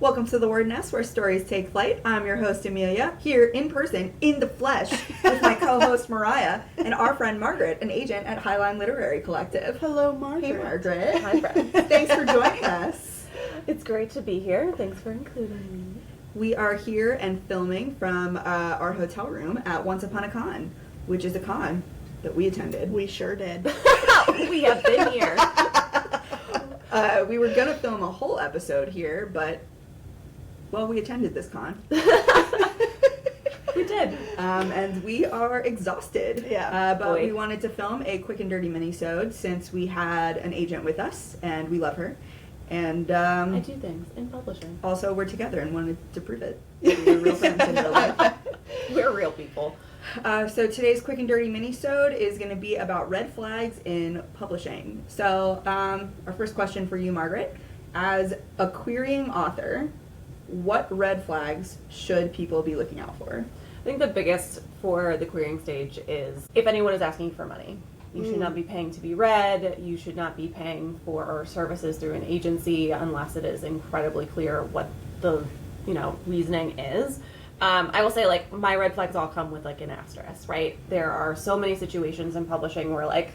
Welcome to The Word Nest, where stories take flight. I'm your host, Amelia, here in person, in the flesh, with my co-host, Mariah, and our friend, Margaret, an agent at Highline Literary Collective. Hello, Margaret. Hey, Margaret. Hi, friends. Thanks for joining us. It's great to be here. Thanks for including me. We are here and filming from our hotel room at Once Upon a Con, which is a con that we attended. We sure did. We have been here. We were going to film a whole episode here, but... well, we attended this con. We did. And we are exhausted. Yeah. But we wanted to film a quick and dirty minisode since we had an agent with us, and we love her. And I do things in publishing. also, we're together and wanted to prove it. We're real friends in real life. We're real people. So today's quick and dirty minisode is going to be about red flags in publishing. So our first question for you, Margaret. As a querying author, what red flags should people be looking out for? I think the biggest for the querying stage is if anyone is asking for money. You should not be paying to be read. You should not be paying for services through an agency unless it is incredibly clear what the reasoning is. I will say, my red flags all come with an asterisk, right? There are so many situations in publishing where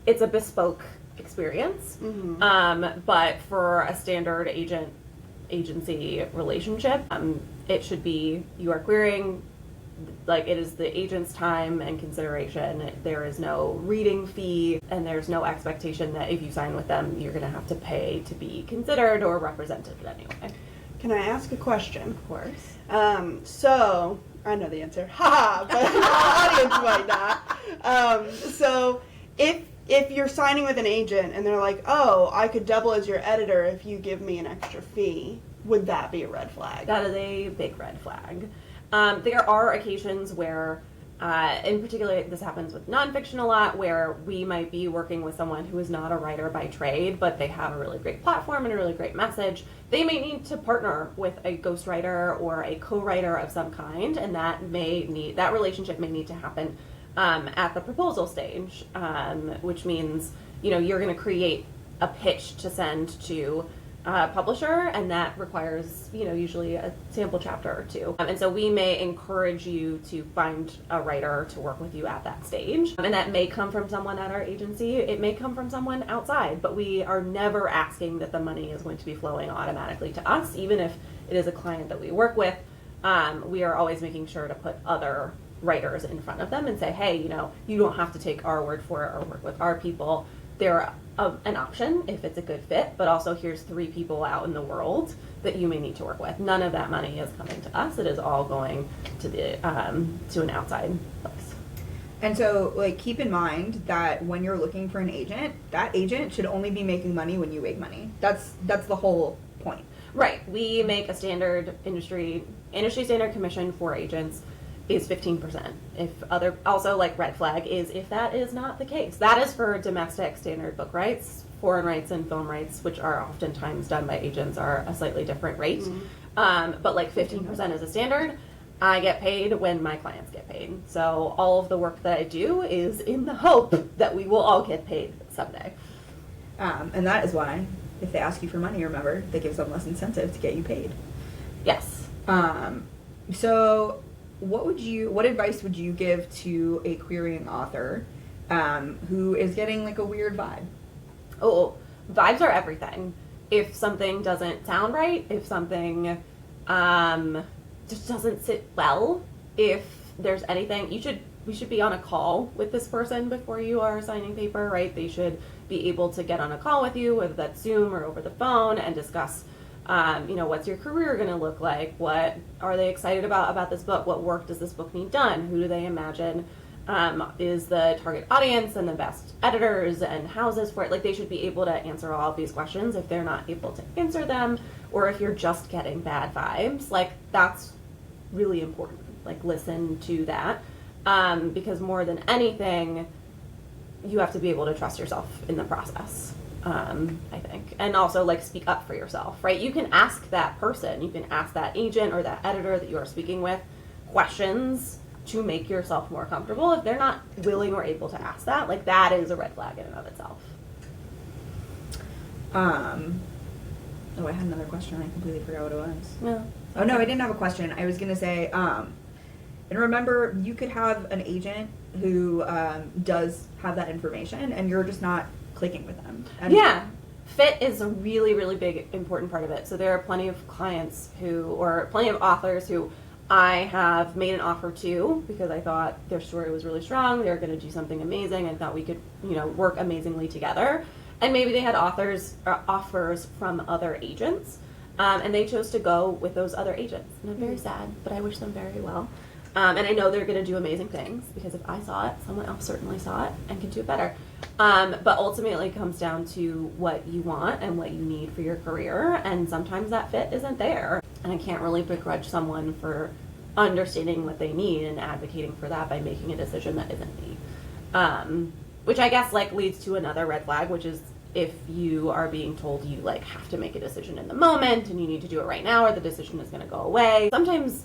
it's a bespoke experience, but for a standard agency relationship, it should be you are querying, it is the agent's time and consideration. There is no reading fee, and there's no expectation that if you sign with them, you're going to have to pay to be considered or represented in any way. Can I ask a question? Of course. So, I know the answer. Ha! But the audience might not. So, if you're signing with an agent and they're like, oh, I could double as your editor if you give me an extra fee, would that be a red flag? That is a big red flag. There are occasions where, in particular, this happens with nonfiction a lot, where we might be working with someone who is not a writer by trade, but they have a really great platform and a really great message. They may need to partner with a ghostwriter or a co-writer of some kind, and that relationship may need to happen at the proposal stage, which means you're going to create a pitch to send to a publisher, and that requires usually a sample chapter or two, and so we may encourage you to find a writer to work with you at that stage, and that may come from someone at our agency. It may come from someone outside, but we are never asking that the money is going to be flowing automatically to us, even if it is a client that we work with. We are always making sure to put other writers in front of them and say, hey, you don't have to take our word for it or work with our people. They're an option if it's a good fit, but also here's 3 people out in the world that you may need to work with. None of that money is coming to us. It is all going to the to an outside place. And so, keep in mind that when you're looking for an agent, that agent should only be making money when you make money. That's the whole point. Right. We make a standard industry standard commission for agents is 15%. Red flag is if that is not the case. That is for domestic standard book rights. Foreign rights and film rights, which are oftentimes done by agents, are a slightly different rate. But 15% is a standard. I get paid when my clients get paid. So all of the work that I do is in the hope that we will all get paid someday. And that is why, if they ask you for money, remember, that gives them less incentive to get you paid. Yes. So what advice would you give to a querying author who is getting a weird vibe? Oh, vibes are everything. If something doesn't sound right, if something just doesn't sit well, if there's anything, we should be on a call with this person before you are signing paper, right? They should be able to get on a call with you, whether that's Zoom or over the phone, and discuss what's your career going to look like? What are they excited about this book? What work does this book need done? Who do they imagine is the target audience and the best editors and houses for it? They should be able to answer all of these questions. If they're not able to answer them, or if you're just getting bad vibes, that's really important. Listen to that, because more than anything, you have to be able to trust yourself in the process. I think, and also speak up for yourself, right? You can ask that person, you can ask that agent or that editor that you are speaking with questions to make yourself more comfortable. If they're not willing or able to ask that, that is a red flag in and of itself. Oh, I had another question. I completely forgot what it was. No. Oh, no, I didn't have a question. I was going to say, and remember, you could have an agent who does have that information, and you're just not clicking with them. And Yeah. Fit is a really, really big, important part of it. So there are plenty of clients or plenty of authors who I have made an offer to because I thought their story was really strong. They were going to do something amazing. I thought we could, work amazingly together. And maybe they had offers from other agents, and they chose to go with those other agents. And I'm very sad, but I wish them very well. And I know they're going to do amazing things because if I saw it, someone else certainly saw it and can do it better. But ultimately it comes down to what you want and what you need for your career. And sometimes that fit isn't there. And I can't really begrudge someone for understanding what they need and advocating for that by making a decision that isn't me. Which I guess leads to another red flag, which is if you are being told you have to make a decision in the moment and you need to do it right now or the decision is going to go away. Sometimes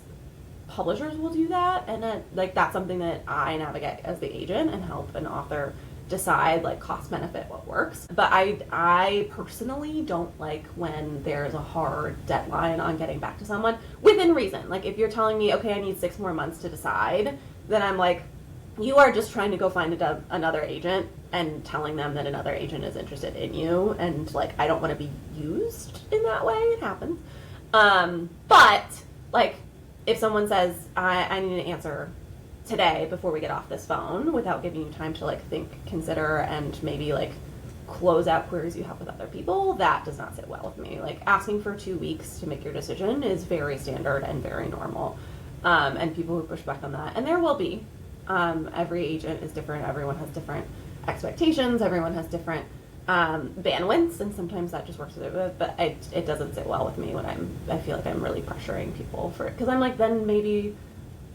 publishers will do that, and that's something that I navigate as the agent and help an author decide cost benefit what works. But I personally don't like when there's a hard deadline on getting back to someone within reason. If you're telling me, okay, I need 6 more months to decide, then I'm you are just trying to go find another agent and telling them that another agent is interested in you, and I don't want to be used in that way. It happens. But if someone says, I need an answer today before we get off this phone without giving you time to think, consider, and maybe close out queries you have with other people, that does not sit well with me. Asking for 2 weeks to make your decision is very standard and very normal. And people who push back on that, and there will be. Every agent is different. Everyone has different expectations. Everyone has different bandwidths, and sometimes that just works with it, but it doesn't sit well with me when I feel I'm really pressuring people for it, because I'm then maybe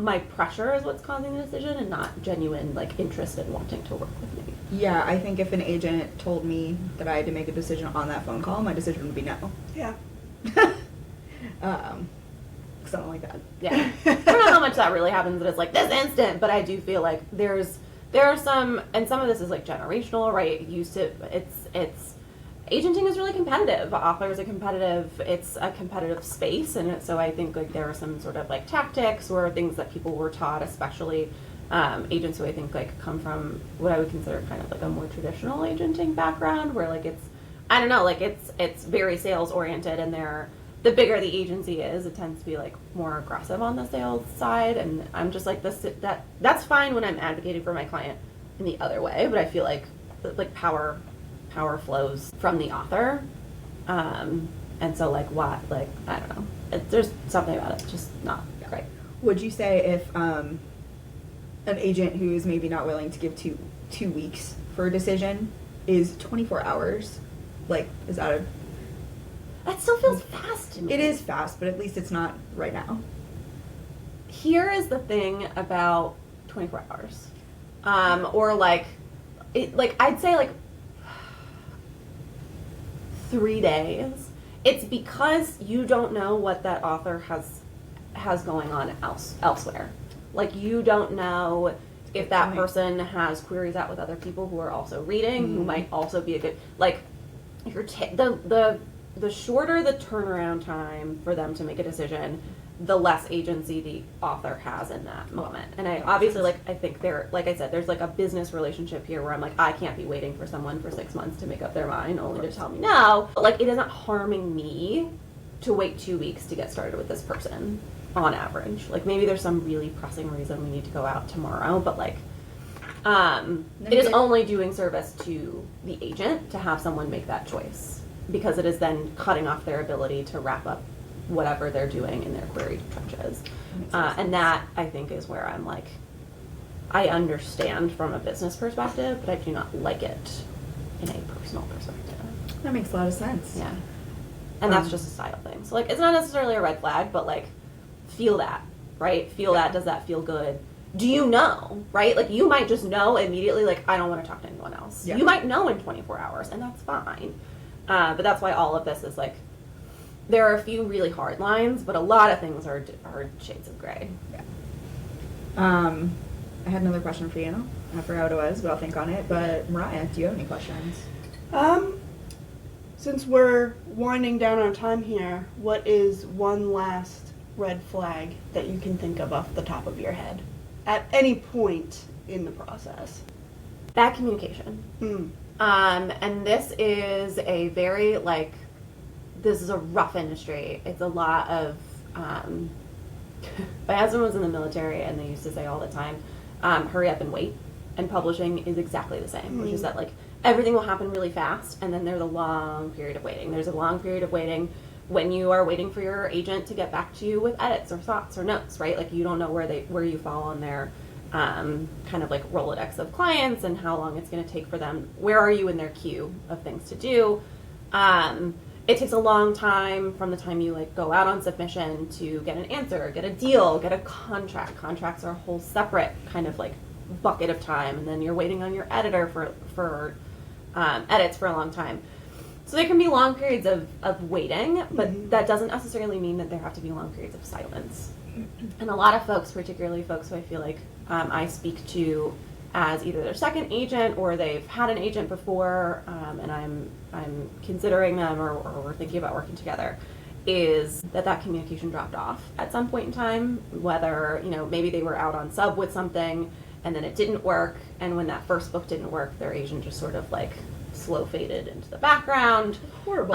my pressure is what's causing the decision and not genuine interest in wanting to work with me. Yeah, I think if an agent told me that I had to make a decision on that phone call, my decision would be no. Yeah. Because I don't like that. Yeah. I don't know how much that really happens, but it's this instant, but I do feel there are some, and some of this is generational, right? It's agenting is really competitive. Authors are competitive. It's a competitive space, and so I think there are some sort of tactics or things that people were taught, especially agents who I think come from what I would consider kind of a more traditional agenting background, where it's, I don't know, it's very sales oriented, and the bigger the agency is, it tends to be more aggressive on the sales side, and I'm just that's fine when I'm advocating for my client in the other way, but I feel power flows from the author, and so what I don't know, there's something about it just not great. Would you say if an agent who is maybe not willing to give two weeks for a decision is 24 hours, is that a... That still feels fast to me. It is fast, but at least it's not right now. Here is the thing about 24 hours. Or I'd say 3 days. It's because you don't know what that author has going on elsewhere. You don't know if that person has queries out with other people who are also reading, who might also be a good, the shorter the turnaround time for them to make a decision, the less agency the author has in that moment. And I obviously, I think I said, there's a business relationship here where I'm I can't be waiting for someone for 6 months to make up their mind only to tell me no. But it isn't harming me to wait 2 weeks to get started with this person on average. Maybe there's some really pressing reason we need to go out tomorrow, but it is only doing service to the agent to have someone make that choice, because it is then cutting off their ability to wrap up whatever they're doing in their query trenches. And that, I think, is where I'm I understand from a business perspective, but I do not like it in a personal perspective. That makes a lot of sense. Yeah. And that's just a style thing. So, it's not necessarily a red flag, but, feel that, right? Feel that. Does that feel good? Do you know, right? You might just know immediately, I don't want to talk to anyone else. Yeah. You might know in 24 hours, and that's fine. But that's why all of this is there are a few really hard lines, but a lot of things are shades of gray. Yeah. I had another question for you. I forgot what it was, but I'll think on it. But Mariah, do you have any questions? Since we're winding down our time here, what is one last red flag that you can think of off the top of your head at any point in the process? Bad communication. And this is a very, like, this is a rough industry. It's a lot of, my husband was in the military and they used to say all the time, hurry up and wait. And publishing is exactly the same, which is that, like, everything will happen really fast and then there's a long period of waiting. There's a long period of waiting when you are waiting for your agent to get back to you with edits or thoughts or notes, right? Like, you don't know where you fall on their kind of like Rolodex of clients and how long it's going to take for them. Where are you in their queue of things to do? It takes a long time from the time you like go out on submission to get an answer, get a deal, get a contract. Contracts are a whole separate kind of like bucket of time, and then you're waiting on your editor for edits for a long time. So there can be long periods of waiting, but that doesn't necessarily mean that there have to be long periods of silence. And a lot of folks, particularly folks who I feel like I speak to as either their second agent or they've had an agent before, and I'm considering them or we're thinking about working together, is that communication dropped off at some point in time, whether, you know, maybe they were out on sub with something and then it didn't work, and when that first book didn't work, their agent just sort of like slow faded into the background. Horrible.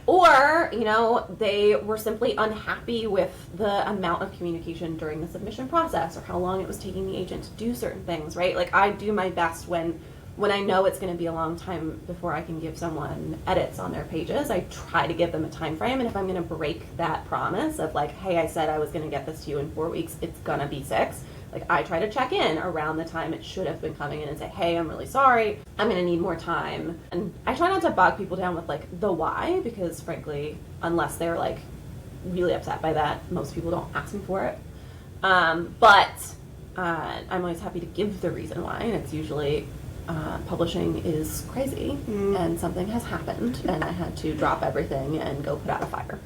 Or, you know, they were simply unhappy with the amount of communication during the submission process or how long it was taking the agent to do certain things, right? Like, I do my best when I know it's going to be a long time before I can give someone edits on their pages. I try to give them a time frame, and if I'm going to break that promise of like, hey, I said I was going to get this to you in 4 weeks, it's going to be 6. Like, I try to check in around the time it should have been coming in and say, hey, I'm really sorry, I'm going to need more time. And I try not to bog people down with, like, the why, because, frankly, unless they're, like, really upset by that, most people don't ask me for it. But I'm always happy to give the reason why, and it's usually publishing is crazy, and something has happened, and I had to drop everything and go put out a fire.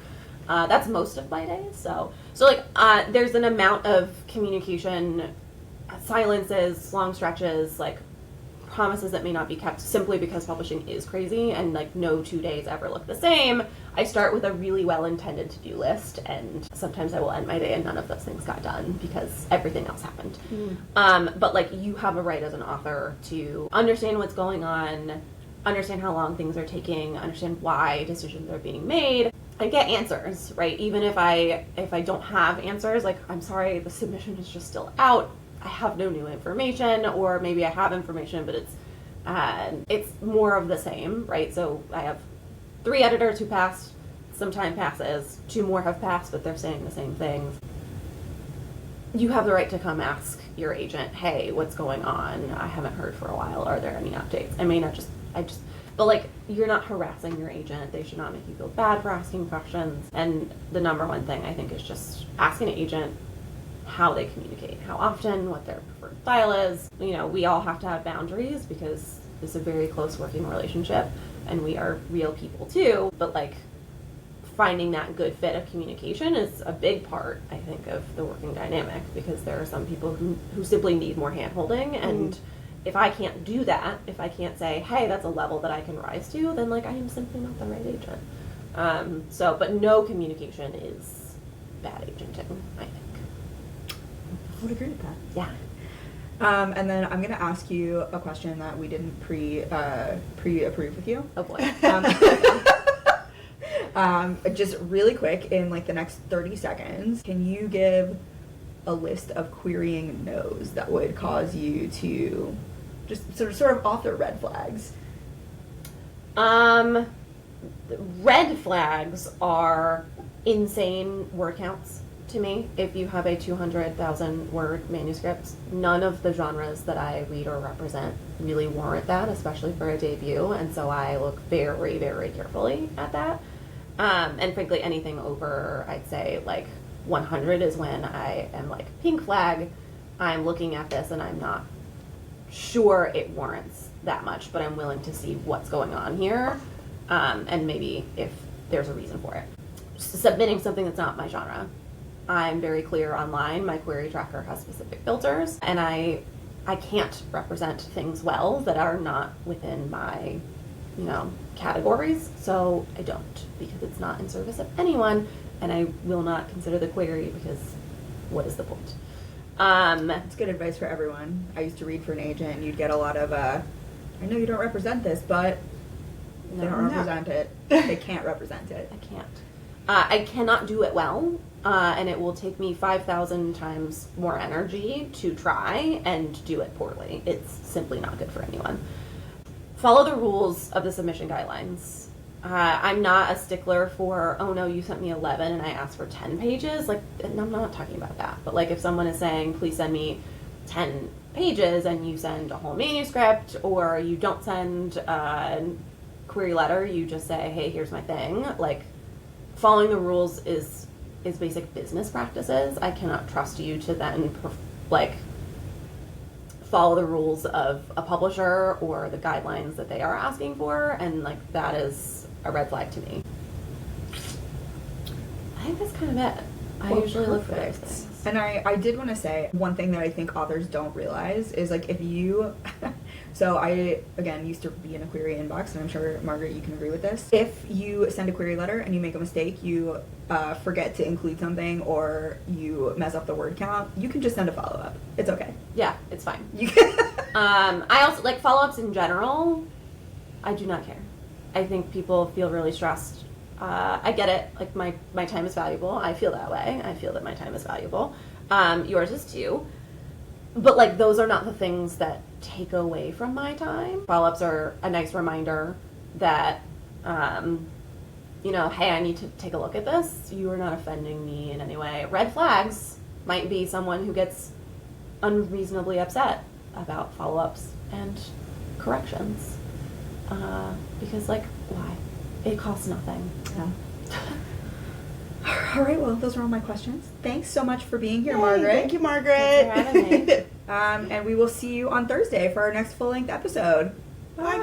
That's most of my days. So like, there's an amount of communication, silences, long stretches, like promises that may not be kept simply because publishing is crazy and like no 2 days ever look the same. I start with a really well-intended to-do list, and sometimes I will end my day and none of those things got done because everything else happened. But like, you have a right as an author to understand what's going on, understand how long things are taking, understand why decisions are being made, and get answers, right? Even if I don't have answers, like, I'm sorry, the submission is just still out, I have no new information, or maybe I have information, but it's more of the same, right? So I have 3 editors who passed, some time passes, 2 more have passed, but they're saying the same things. You have the right to come ask your agent, hey, what's going on? I haven't heard for a while. Are there any updates? But like, you're not harassing your agent. They should not make you feel bad for asking questions. And the number one thing I think is just ask an agent how they communicate, how often, what their preferred style is. You know, we all have to have boundaries because it's a very close working relationship and we are real people too. But like, finding that good fit of communication is a big part, I think, of the working dynamic, because there are some people who simply need more hand-holding, and if I can't do that, if I can't say, hey, that's a level that I can rise to, then like, I am simply not the right agent. But no communication is bad agenting, I think. I would agree with that. Yeah. And then I'm going to ask you a question that we didn't pre-approve with you. Oh boy. Just really quick, in like the next 30 seconds, can you give a list of querying no's that would cause you to just sort of author red flags? Red flags are insane word counts to me. If you have a 200,000 word manuscript, none of the genres that I read or represent really warrant that, especially for a debut, and so I look very, very carefully at that. And frankly, anything over, I'd say, like 100 is when I am like, pink flag, I'm looking at this and I'm not sure it warrants that much, but I'm willing to see what's going on here, and maybe if there's a reason for it. Submitting something that's not my genre. I'm very clear online, my query tracker has specific filters, and I can't represent things well that are not within my categories. So I don't, because it's not in service of anyone, and I will not consider the query because what is the point? It's good advice for everyone. I used to read for an agent, and you'd get a lot of, I know you don't represent this, but if they don't represent it, they can't represent it. I can't. I cannot do it well, and it will take me 5,000 times more energy to try and do it poorly. It's simply not good for anyone. Follow the rules of the submission guidelines. I'm not a stickler for, oh no, you sent me 11 and I asked for 10 pages. Like, and I'm not talking about that. But like if someone is saying, please send me 10 pages and you send a whole manuscript, or you don't send a query letter, you just say, hey, here's my thing. Like, following the rules is basic business practices. I cannot trust you to then follow the rules of a publisher or the guidelines that they are asking for, and like that is a red flag to me. I think that's kind of it. I usually look for those things. And I did want to say one thing that I think authors don't realize is like if you so I again used to be in a query inbox, and I'm sure Margaret you can agree with this. If you send a query letter and you make a mistake, you forget to include something, or you mess up the word count, you can just send a follow-up. It's okay. Yeah, it's fine. You can I also like follow-ups in general. I do not care. I think people feel really stressed. I get it. Like my time is valuable. I feel that way. I feel that my time is valuable. Yours is too. But like those are not the things that take away from my time. Follow-ups are a nice reminder that, hey, I need to take a look at this. You are not offending me in any way. Red flags might be someone who gets unreasonably upset about follow-ups and corrections. Because like, why? It costs nothing. Yeah. All right, well, those are all my questions. Thanks so much for being here, Yay, Margaret. Thank you, Margaret. Thanks for having me. And we will see you on Thursday for our next full-length episode. Bye, guys.